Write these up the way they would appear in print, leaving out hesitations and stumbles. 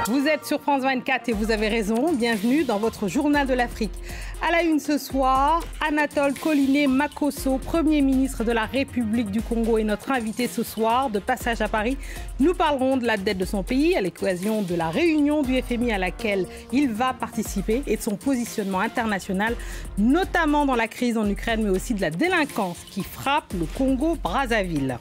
Vous êtes sur France 24 et vous avez raison. Bienvenue dans votre journal de l'Afrique. À la une ce soir, Anatole Collinet Makosso, Premier ministre de la République du Congo, est notre invité ce soir. De passage à Paris, nous parlerons de la dette de son pays à l'occasion de la réunion du FMI à laquelle il va participer et de son positionnement international, notamment dans la crise en Ukraine, mais aussi de la délinquance qui frappe le Congo-Brazzaville.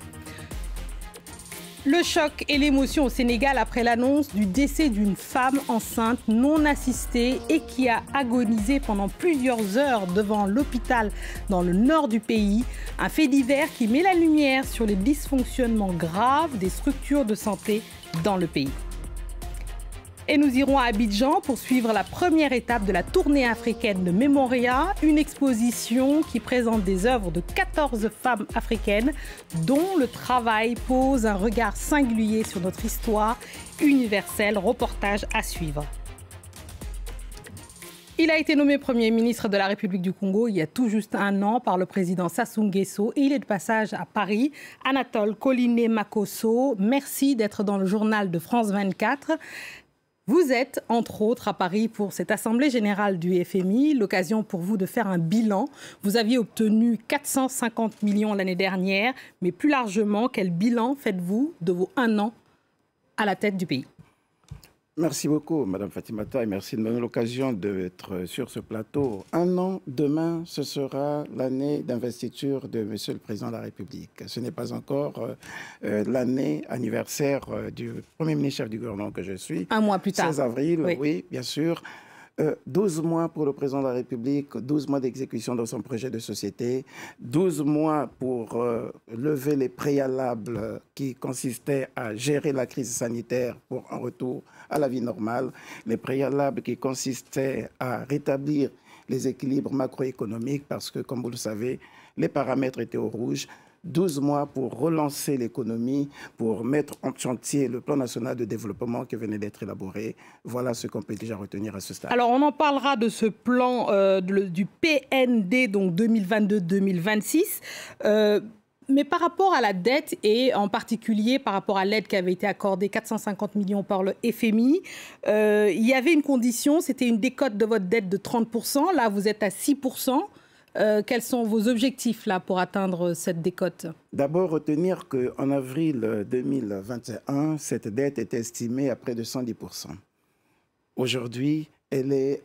Le choc et l'émotion au Sénégal après l'annonce du décès d'une femme enceinte non assistée et qui a agonisé pendant plusieurs heures devant l'hôpital dans le nord du pays. Un fait divers qui met la lumière sur les dysfonctionnements graves des structures de santé dans le pays. Et nous irons à Abidjan pour suivre la première étape de la tournée africaine de Memoria, une exposition qui présente des œuvres de 14 femmes africaines dont le travail pose un regard singulier sur notre histoire universelle. Reportage à suivre. Il a été nommé Premier ministre de la République du Congo il y a tout juste un an par le président Sassou Nguesso et il est de passage à Paris. Anatole Collinet Makosso, merci d'être dans le journal de France 24. Vous êtes, entre autres, à Paris pour cette Assemblée générale du FMI, l'occasion pour vous de faire un bilan. Vous aviez obtenu 450 millions l'année dernière, mais plus largement, quel bilan faites-vous de vos 1 an à la tête du pays ? Merci beaucoup, Madame Fatimata, et merci de me donner l'occasion d'être sur ce plateau. 1 an, demain, ce sera l'année d'investiture de Monsieur le Président de la République. Ce n'est pas encore l'année anniversaire du Premier ministre chef du gouvernement que je suis. 1 mois plus tard. 16 avril, oui, oui bien sûr. 12 mois pour le président de la République, 12 mois d'exécution de son projet de société, 12 mois pour lever les préalables qui consistaient à gérer la crise sanitaire pour un retour à la vie normale, les préalables qui consistaient à rétablir les équilibres macroéconomiques parce que, comme vous le savez, les paramètres étaient au rouge. 12 mois pour relancer l'économie, pour mettre en chantier le plan national de développement qui venait d'être élaboré. Voilà ce qu'on peut déjà retenir à ce stade. Alors, on en parlera de ce plan du PND, donc 2022-2026. Mais par rapport à la dette et en particulier par rapport à l'aide qui avait été accordée, 450 millions par le FMI, il y avait une condition, c'était une décote de votre dette de 30%. Là, vous êtes à 6%. Quels sont vos objectifs là pour atteindre cette décote? D'abord, retenir qu'en avril 2021, cette dette est estimée à près de 110%. Aujourd'hui, elle est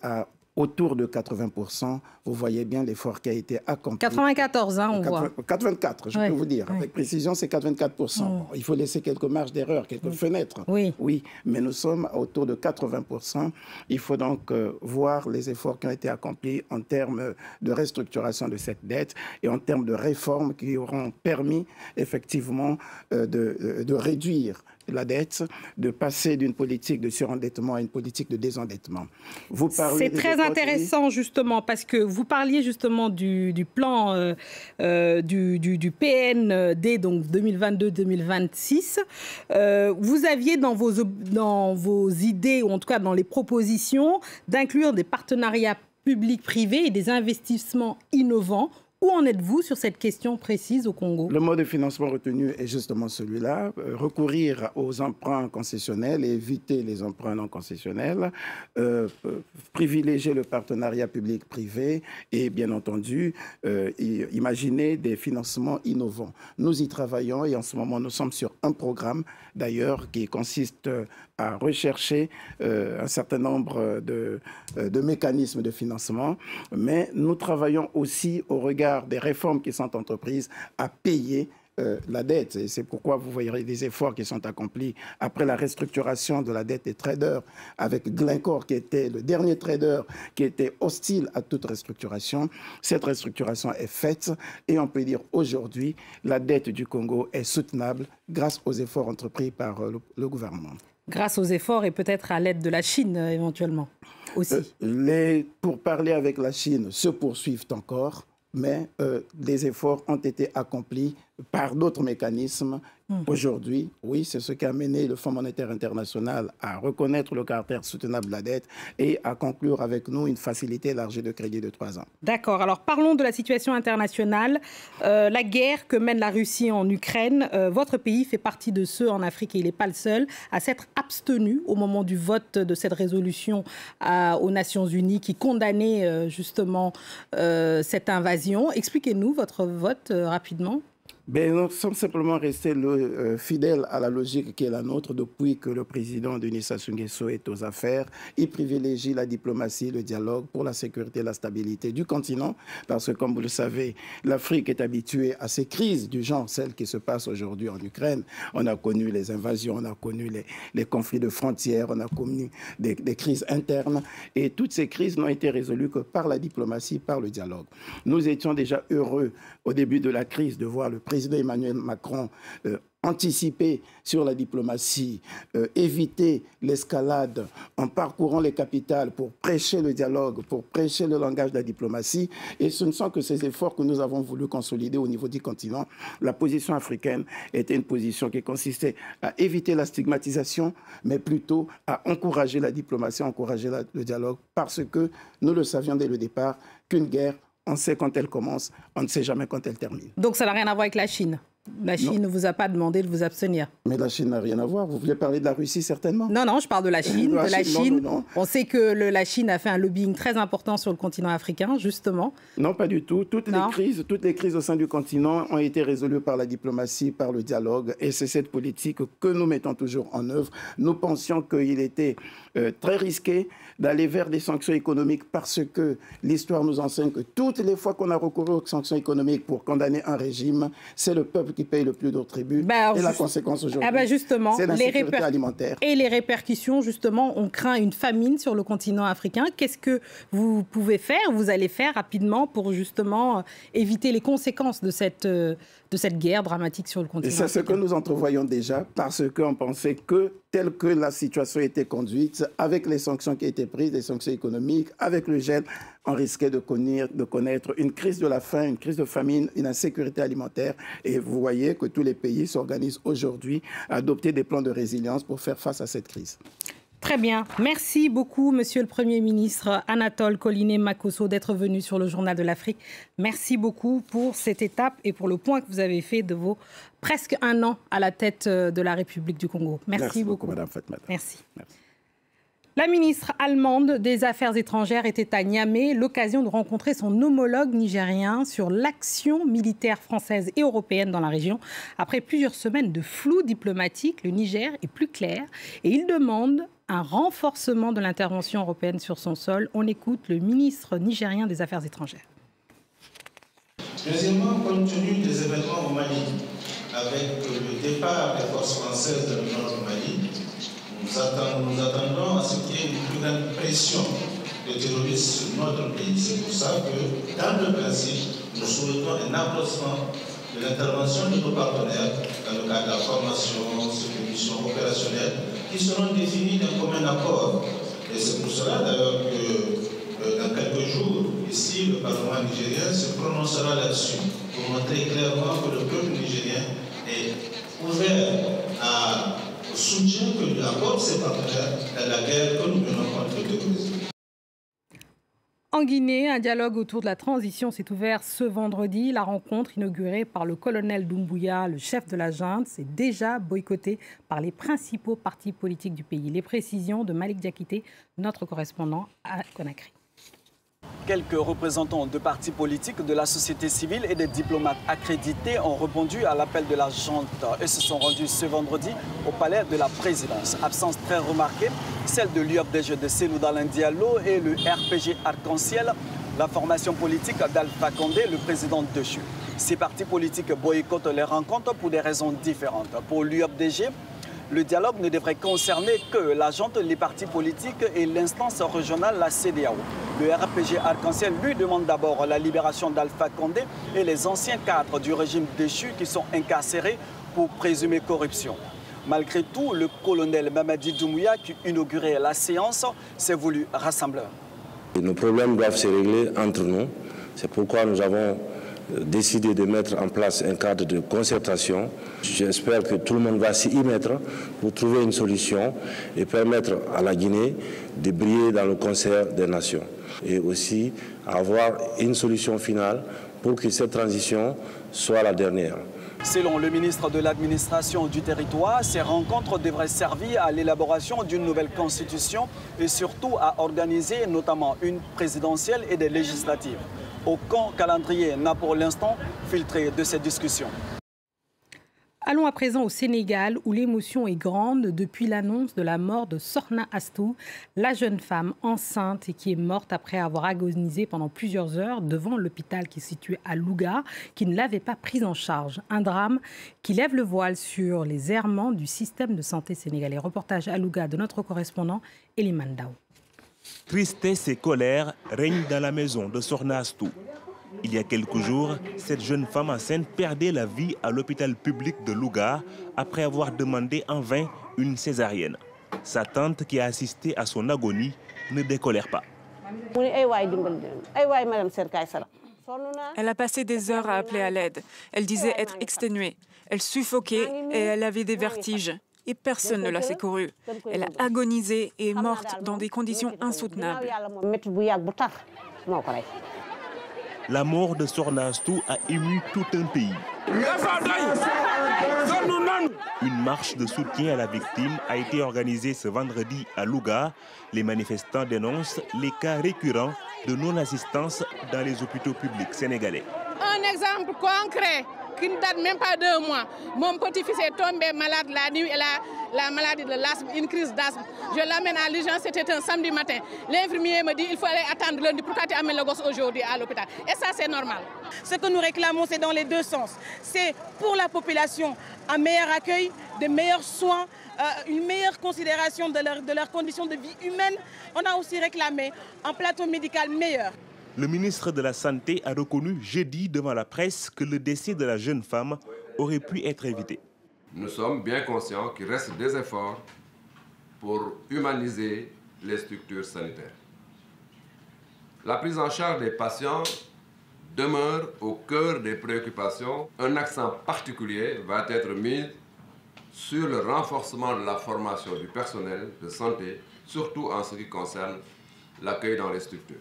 autour de 80%. Vous voyez bien l'effort qui a été accompli. 94, hein, on voit. 84, je peux vous dire. Avec précision, c'est 84%. Bon, il faut laisser quelques marges d'erreur, quelques fenêtres. Oui, mais nous sommes autour de 80%. Il faut donc voir les efforts qui ont été accomplis en termes de restructuration de cette dette et en termes de réformes qui auront permis effectivement de réduire la dette, de passer d'une politique de surendettement à une politique de désendettement. C'est très intéressant justement parce que vous parliez justement du plan du PND, donc 2022-2026. Vous aviez dans vos idées, ou en tout cas dans les propositions, d'inclure des partenariats publics-privés et des investissements innovants. Où en êtes-vous sur cette question précise au Congo? Le mode de financement retenu est justement celui-là, recourir aux emprunts concessionnels et éviter les emprunts non concessionnels, privilégier le partenariat public-privé et bien entendu imaginer des financements innovants. Nous y travaillons et en ce moment nous sommes sur un programme d'ailleurs qui consiste à rechercher un certain nombre de mécanismes de financement, mais nous travaillons aussi au regard des réformes qui sont entreprises à payer la dette. Et c'est pourquoi vous voyez des efforts qui sont accomplis après la restructuration de la dette des traders avec Glencore qui était le dernier trader qui était hostile à toute restructuration. Cette restructuration est faite et on peut dire aujourd'hui la dette du Congo est soutenable grâce aux efforts entrepris par le gouvernement. Grâce aux efforts et peut-être à l'aide de la Chine éventuellement aussi. Les pourparlers avec la Chine se poursuivent encore. Mais des efforts ont été accomplis par d'autres mécanismes. Aujourd'hui, oui, c'est ce qui a amené le Fonds monétaire international à reconnaître le caractère soutenable de la dette et à conclure avec nous une facilité élargie de crédit de 3 ans. D'accord. Alors parlons de la situation internationale. La guerre que mène la Russie en Ukraine, votre pays fait partie de ceux en Afrique, et il n'est pas le seul, à s'être abstenu au moment du vote de cette résolution aux Nations Unies qui condamnait justement cette invasion. Expliquez-nous votre vote rapidement. Nous sommes simplement restés fidèles à la logique qui est la nôtre depuis que le président Denis Sassou Nguesso est aux affaires. Il privilégie la diplomatie, le dialogue pour la sécurité et la stabilité du continent. Parce que, comme vous le savez, l'Afrique est habituée à ces crises du genre, celles qui se passent aujourd'hui en Ukraine. On a connu les invasions, on a connu les conflits de frontières, on a connu des crises internes. Et toutes ces crises n'ont été résolues que par la diplomatie, par le dialogue. Nous étions déjà heureux au début de la crise de voir le président Emmanuel Macron anticiper sur la diplomatie, éviter l'escalade en parcourant les capitales pour prêcher le dialogue, pour prêcher le langage de la diplomatie. Et ce ne sont que ces efforts que nous avons voulu consolider au niveau du continent. La position africaine était une position qui consistait à éviter la stigmatisation, mais plutôt à encourager la diplomatie, à encourager le dialogue, parce que nous le savions dès le départ qu'une guerre, on sait quand elle commence, on ne sait jamais quand elle termine. Donc ça n'a rien à voir avec la Chine? La Chine ne vous a pas demandé de vous abstenir? Mais la Chine n'a rien à voir. Vous voulez parler de la Russie, certainement? Non, non, je parle de la Chine. De la Chine. Non. On sait que la Chine a fait un lobbying très important sur le continent africain, justement. Non, pas du tout. Toutes les crises au sein du continent ont été résolues par la diplomatie, par le dialogue. Et c'est cette politique que nous mettons toujours en œuvre. Nous pensions qu'il était très risqué d'aller vers des sanctions économiques parce que l'histoire nous enseigne que toutes les fois qu'on a recouru aux sanctions économiques pour condamner un régime, c'est le peuple qui paye le plus de tribut. Et la conséquence aujourd'hui, c'est l'insécurité alimentaire. Et les répercussions, justement, on craint une famine sur le continent africain. Qu'est-ce que vous pouvez faire, vous allez faire rapidement pour justement éviter les conséquences de cette guerre dramatique sur le continent africain? Et c'est ce que nous entrevoyons déjà parce qu'on pensait que, telle que la situation était conduite, avec les sanctions qui étaient prises, les sanctions économiques, avec le gel, on risquait de connaître une crise de la faim, une crise de famine, une insécurité alimentaire. Et vous voyez que tous les pays s'organisent aujourd'hui à adopter des plans de résilience pour faire face à cette crise. Très bien. Merci beaucoup, Monsieur le Premier ministre Anatole Collinet-Makosso, d'être venu sur le Journal de l'Afrique. Merci beaucoup pour cette étape et pour le point que vous avez fait de vos presque 1 an à la tête de la République du Congo. Merci beaucoup, Madame Fatma. Merci. La ministre allemande des Affaires étrangères était à Niamey, l'occasion de rencontrer son homologue nigérien sur l'action militaire française et européenne dans la région. Après plusieurs semaines de flou diplomatique, le Niger est plus clair et il demande un renforcement de l'intervention européenne sur son sol. On écoute le ministre nigérien des Affaires étrangères. Deuxièmement, compte tenu des événements au Mali, avec le départ des forces françaises de nord du Mali, nous attendons à ce qu'il y ait une plus grande pression des terroristes sur notre pays. C'est pour ça que, dans le principe, nous souhaitons un accroissement de l'intervention de nos partenaires dans le cadre de la formation, ces missions opérationnelles qui seront définies d'un commun accord. Et c'est pour cela d'ailleurs que dans quelques jours, ici, le Parlement nigérien se prononcera là-dessus pour montrer clairement que le peuple nigérien est ouvert au soutien que lui accordent ses partenaires dans la guerre que nous menons contre le terrorisme. En Guinée, un dialogue autour de la transition s'est ouvert ce vendredi. La rencontre inaugurée par le colonel Doumbouya, le chef de la junte, s'est déjà boycottée par les principaux partis politiques du pays. Les précisions de Malik Diakité, notre correspondant à Conakry. Quelques représentants de partis politiques, de la société civile et des diplomates accrédités ont répondu à l'appel de la junte et se sont rendus ce vendredi au palais de la présidence. Absence très remarquée, celle de l'UAPDG de Cellou Dalein Diallo et le RPG Arc-en-Ciel, la formation politique d'Alpha Condé, le président déchu. Ces partis politiques boycottent les rencontres pour des raisons différentes. Pour l'UAPDG, le dialogue ne devrait concerner que la junte, les partis politiques et l'instance régionale, la CEDEAO. Le RPG Arc-en-Ciel lui demande d'abord la libération d'Alpha Condé et les anciens cadres du régime déchu qui sont incarcérés pour présumée corruption. Malgré tout, le colonel Mamadi Doumbouya, qui inaugurait la séance, s'est voulu rassembleur. Nos problèmes doivent se régler entre nous. C'est pourquoi nous avons décidé de mettre en place un cadre de concertation. J'espère que tout le monde va s'y mettre pour trouver une solution et permettre à la Guinée de briller dans le concert des nations. Et aussi avoir une solution finale pour que cette transition soit la dernière. Selon le ministre de l'Administration du territoire, ces rencontres devraient servir à l'élaboration d'une nouvelle constitution et surtout à organiser notamment une présidentielle et des législatives. Aucun calendrier n'a pour l'instant filtré de ces discussions. Allons à présent au Sénégal où l'émotion est grande depuis l'annonce de la mort de Sokhna Astou, la jeune femme enceinte et qui est morte après avoir agonisé pendant plusieurs heures devant l'hôpital qui est situé à Louga, qui ne l'avait pas prise en charge. Un drame qui lève le voile sur les errements du système de santé sénégalais. Reportage à Louga de notre correspondant Eliman Dao. Tristesse et colère règnent dans la maison de Sokhna Astou. Il y a quelques jours, cette jeune femme enceinte perdait la vie à l'hôpital public de Louga après avoir demandé en vain une césarienne. Sa tante qui a assisté à son agonie ne décolère pas. Elle a passé des heures à appeler à l'aide. Elle disait être exténuée. Elle suffoquait et elle avait des vertiges. Et personne ne l'a secourue. Elle a agonisé et est morte dans des conditions insoutenables. La mort de Sokhna Astou a ému tout un pays. Une marche de soutien à la victime a été organisée ce vendredi à Louga. Les manifestants dénoncent les cas récurrents de non-assistance dans les hôpitaux publics sénégalais. Un exemple concret qui ne date même pas d'1 mois. Mon petit-fils est tombé malade la nuit et la maladie de l'asthme, une crise d'asthme. Je l'amène à l'urgence, c'était un samedi matin. L'infirmier me dit il faut aller attendre lundi. Pourquoi tu amènes le gosse aujourd'hui à l'hôpital? Et ça, c'est normal. Ce que nous réclamons, c'est dans les deux sens. C'est pour la population un meilleur accueil, de meilleurs soins, une meilleure considération de leurs conditions de vie humaines. On a aussi réclamé un plateau médical meilleur. Le ministre de la Santé a reconnu jeudi devant la presse que le décès de la jeune femme aurait pu être évité. Nous sommes bien conscients qu'il reste des efforts pour humaniser les structures sanitaires. La prise en charge des patients demeure au cœur des préoccupations. Un accent particulier va être mis sur le renforcement de la formation du personnel de santé, surtout en ce qui concerne l'accueil dans les structures.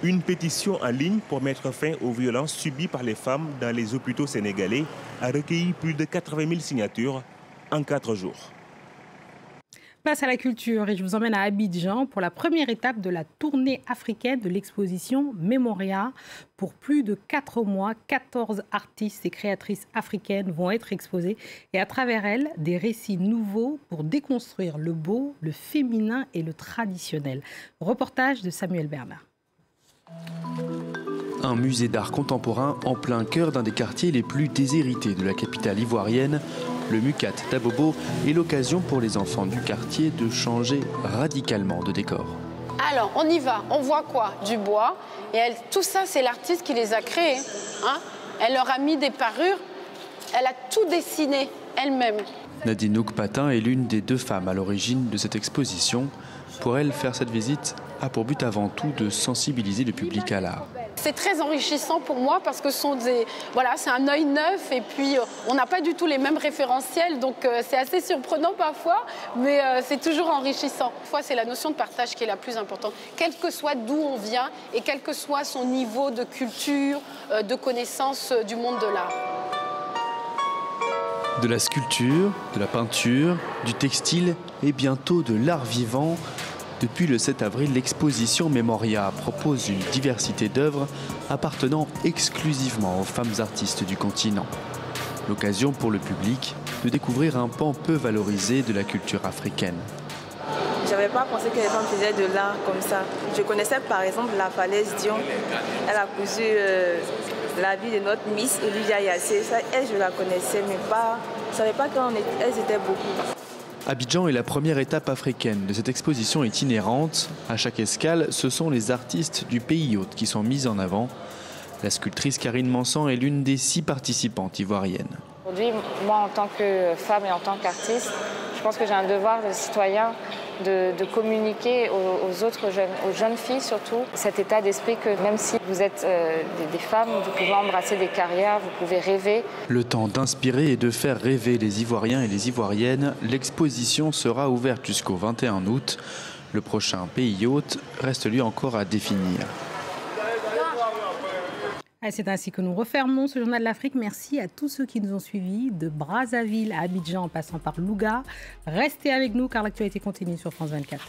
Une pétition en ligne pour mettre fin aux violences subies par les femmes dans les hôpitaux sénégalais a recueilli plus de 80 000 signatures en 4 jours. Place à la culture et je vous emmène à Abidjan pour la première étape de la tournée africaine de l'exposition Memoria. Pour plus de 4 mois, 14 artistes et créatrices africaines vont être exposées et à travers elles, des récits nouveaux pour déconstruire le beau, le féminin et le traditionnel. Reportage de Samuel Bernard. Un musée d'art contemporain en plein cœur d'un des quartiers les plus déshérités de la capitale ivoirienne. Le Mucat d'Abobo est l'occasion pour les enfants du quartier de changer radicalement de décor. Alors, on y va. On voit quoi? Du bois. Et tout ça, c'est l'artiste qui les a créés. Hein? Elle leur a mis des parures. Elle a tout dessiné elle-même. Nadine Ouk-Patin est l'une des 2 femmes à l'origine de cette exposition. Pour elle, faire cette visite a pour but avant tout de sensibiliser le public à l'art. C'est très enrichissant pour moi parce que c'est un œil neuf et puis on n'a pas du tout les mêmes référentiels, donc c'est assez surprenant parfois, mais c'est toujours enrichissant. Parfois, c'est la notion de partage qui est la plus importante, quel que soit d'où on vient et quel que soit son niveau de culture, de connaissance du monde de l'art. De la sculpture, de la peinture, du textile et bientôt de l'art vivant. Depuis le 7 avril, l'exposition Memoria propose une diversité d'œuvres appartenant exclusivement aux femmes artistes du continent. L'occasion pour le public de découvrir un pan peu valorisé de la culture africaine. Je n'avais pas pensé que les femmes faisaient de l'art comme ça. Je connaissais par exemple la Falaise Dion. Elle a cousu la vie de notre Miss Olivia Yassé. Elle, je la connaissais, mais je ne savais pas qu'elles étaient beaucoup. Abidjan est la première étape africaine de cette exposition itinérante. À chaque escale, ce sont les artistes du pays hôte qui sont mis en avant. La sculptrice Karine Mansan est l'une des 6 participantes ivoiriennes. Aujourd'hui, moi en tant que femme et en tant qu'artiste, je pense que j'ai un devoir de citoyen de communiquer aux autres jeunes, aux jeunes filles surtout, cet état d'esprit que même si vous êtes des femmes, vous pouvez embrasser des carrières, vous pouvez rêver. Le temps d'inspirer et de faire rêver les Ivoiriens et les Ivoiriennes, l'exposition sera ouverte jusqu'au 21 août. Le prochain pays hôte reste lui encore à définir. C'est ainsi que nous refermons ce journal de l'Afrique. Merci à tous ceux qui nous ont suivis, de Brazzaville à Abidjan en passant par Louga. Restez avec nous car l'actualité continue sur France 24.